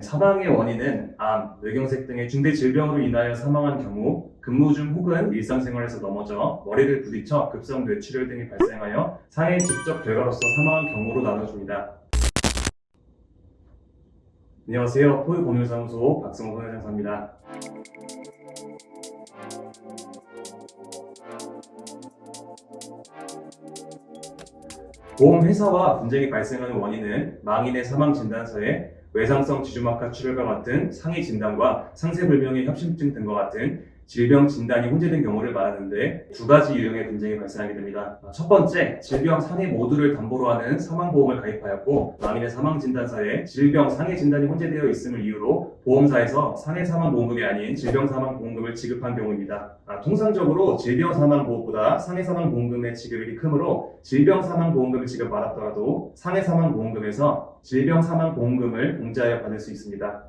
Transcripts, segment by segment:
사망의 원인은 암, 뇌경색 등의 중대 질병으로 인하여 사망한 경우 근무 중 혹은 일상생활에서 넘어져 머리를 부딪혀 급성 뇌출혈 등이 발생하여 상해 직접 결과로서 사망한 경우로 나눠집니다. 안녕하세요. 포유법률사무소 박성호 변호사입니다. 보험회사와 분쟁이 발생하는 원인은 망인의 사망진단서에 외상성 지주막하 출혈과 같은 상해 진단과 상세불명의 협심증 등과 같은 질병 진단이 혼재된 경우를 말하는데 두 가지 유형의 분쟁이 발생하게 됩니다. 첫 번째, 질병 상해 모두를 담보로 하는 사망보험을 가입하였고 망인의 사망진단서에 질병 상해 진단이 혼재되어 있음을 이유로 보험사에서 상해 사망보험금이 아닌 질병 사망보험금을 지급한 경우입니다. 통상적으로 질병 사망보험보다 상해 사망보험금의 지급일이 크므로 질병 사망보험금을 지급받았더라도 상해 사망보험금에서 질병 사망보험금을 공제하여 받을 수 있습니다.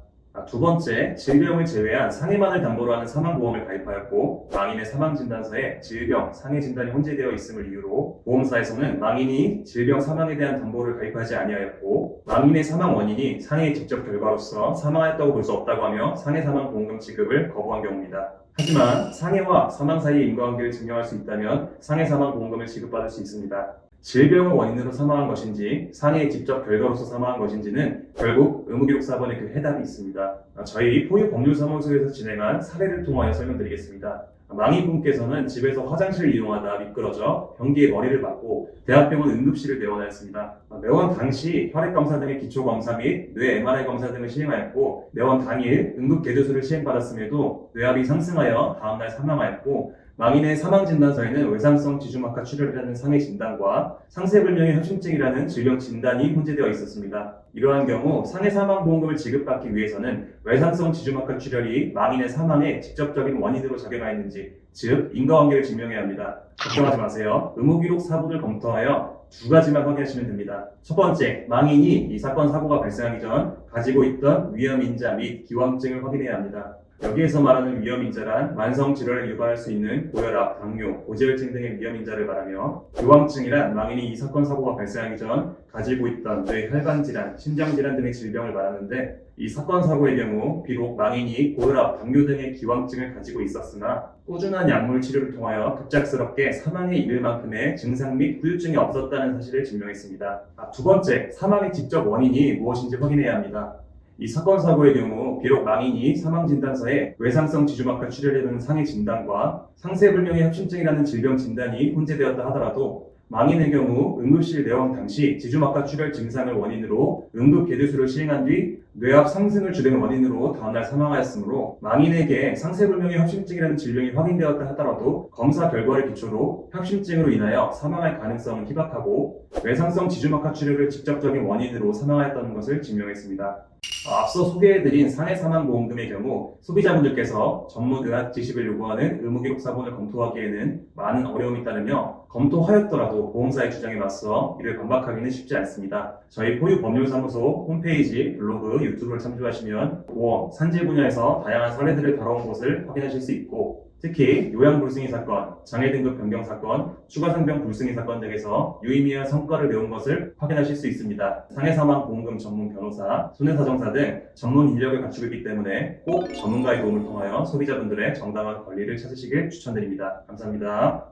두 번째, 질병을 제외한 상해만을 담보로 하는 사망보험을 가입하였고 망인의 사망진단서에 질병, 상해 진단이 혼재되어 있음을 이유로 보험사에서는 망인이 질병 사망에 대한 담보를 가입하지 아니하였고 망인의 사망 원인이 상해의 직접 결과로서 사망하였다고 볼 수 없다고 하며 상해 사망보험금 지급을 거부한 경우입니다. 하지만 상해와 사망 사이의 인과관계를 증명할 수 있다면 상해 사망보험금을 지급받을 수 있습니다. 질병을 원인으로 사망한 것인지 상해의 직접 결과로서 사망한 것인지는 결국 의무기록사본에 그 해답이 있습니다. 저희 포유법률사무소에서 진행한 사례를 통하여 설명드리겠습니다. 망인분께서는 집에서 화장실을 이용하다 미끄러져 변기에 머리를 맞고 대학병원 응급실을 내원하였습니다. 내원 당시 혈액검사 등의 기초검사 및 뇌 MRI 검사 등을 시행하였고 내원 당일 응급개조술을 시행받았음에도 뇌압이 상승하여 다음날 사망하였고 망인의 사망진단서에는 외상성 지주막하 출혈이라는 상해 진단과 상세불명의 협심증이라는 질병 진단이 혼재되어 있었습니다. 이러한 경우 상해 사망보험금을 지급받기 위해서는 외상성 지주막하 출혈이 망인의 사망의 직접적인 원인으로 작용하였는지, 즉 인과관계를 증명해야 합니다. 걱정하지 마세요. 의무기록 사본을 검토하여 두 가지만 확인하시면 됩니다. 첫 번째, 망인이 이 사건 사고가 발생하기 전 가지고 있던 위험인자 및 기왕증을 확인해야 합니다. 여기에서 말하는 위험인자란 만성질환을 유발할 수 있는 고혈압, 당뇨, 고지혈증 등의 위험인자를 말하며 기왕증이란 망인이 이 사건 사고가 발생하기 전 가지고 있던 뇌 혈관질환, 심장질환 등의 질병을 말하는데 이 사건 사고의 경우 비록 망인이 고혈압, 당뇨 등의 기왕증을 가지고 있었으나 꾸준한 약물 치료를 통하여 급작스럽게 사망에 이를 만큼의 증상 및 후유증이 없었다는 사실을 증명했습니다. 두 번째, 사망의 직접 원인이 무엇인지 확인해야 합니다. 이 사건 사고의 경우 비록 망인이 사망진단서에 외상성 지주막하 출혈이라는 상해 진단과 상세불명의 협심증이라는 질병 진단이 혼재되었다 하더라도 망인의 경우 응급실 내원 당시 지주막하 출혈 증상을 원인으로 응급개조술을 시행한 뒤 뇌압 상승을 주된 원인으로 다음날 사망하였으므로 망인에게 상세불명의 협심증이라는 질병이 확인되었다 하더라도 검사 결과를 기초로 협심증으로 인하여 사망할 가능성은 희박하고 외상성 지주막하 출혈을 직접적인 원인으로 사망하였다는 것을 증명했습니다. 앞서 소개해드린 상해 사망보험금의 경우 소비자분들께서 전문 의학 지식을 요구하는 의무기록 사본을 검토하기에는 많은 어려움이 따르며 검토하였더라도 보험사의 주장에 맞서 이를 반박하기는 쉽지 않습니다. 저희 포유법률사무소 홈페이지, 블로그, 유튜브를 참조하시면 보험, 산재 분야에서 다양한 사례들을 다뤄온 것을 확인하실 수 있고 특히 요양불승희 사건, 장애등급 변경 사건, 추가상병 불승희 사건 등에서 유의미한 성과를 내온 것을 확인하실 수 있습니다. 상해사망보험금 전문 변호사, 손해사정사 등 전문 인력을 갖추고 있기 때문에 꼭 전문가의 도움을 통하여 소비자분들의 정당한 권리를 찾으시길 추천드립니다. 감사합니다.